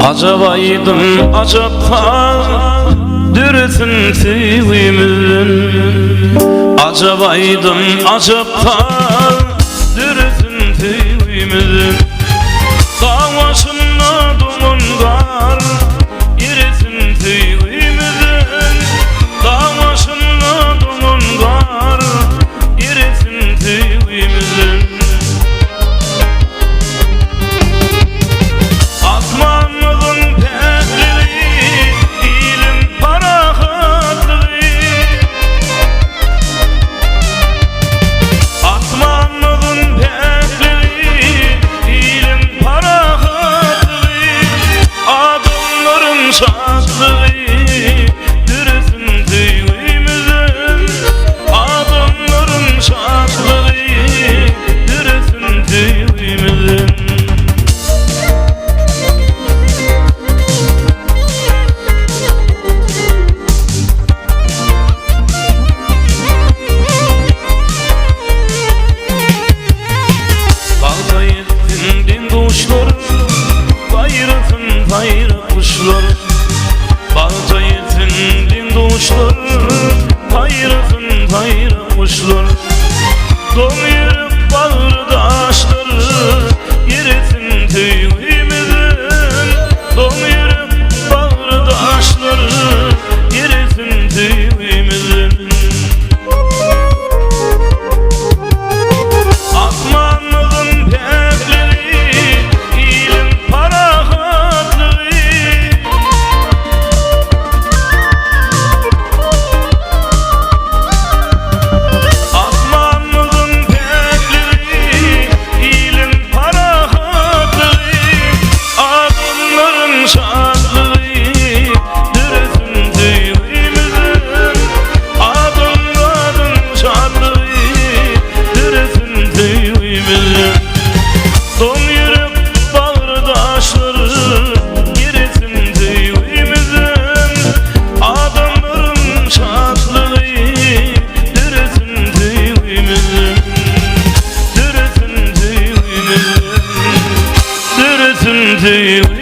Acabaydım acaba dürüsün tüyümün. Acabaydım acaba dürüsün tüyümün. Dağ başında duman var yerisin tüyümün. Dağ başında duman var yerisin tüyümün. Şadlığı dürüsün tüyümüzün. Adamların şadlığı dürüsün tüyümüzün. Bağda yettin din kuşlar, bayrasın bayrak kuşlar. Bağda yetindin doğuşlar, hayrasın hayra kuşlar. Donuyor bağırdaşları, yerisin tüyümüzün. Donuyor bağırdaşları, yerisin tüyümüzün. Asmanlığın pekleri, ilim parahatlığı. Donuyor bağırdaşları, yerisin tüyümüzün. Adamların şadlığı dürüsün tüyümüzün. Dürüsün tüyümüzün. Dürüsün tüyümüzün.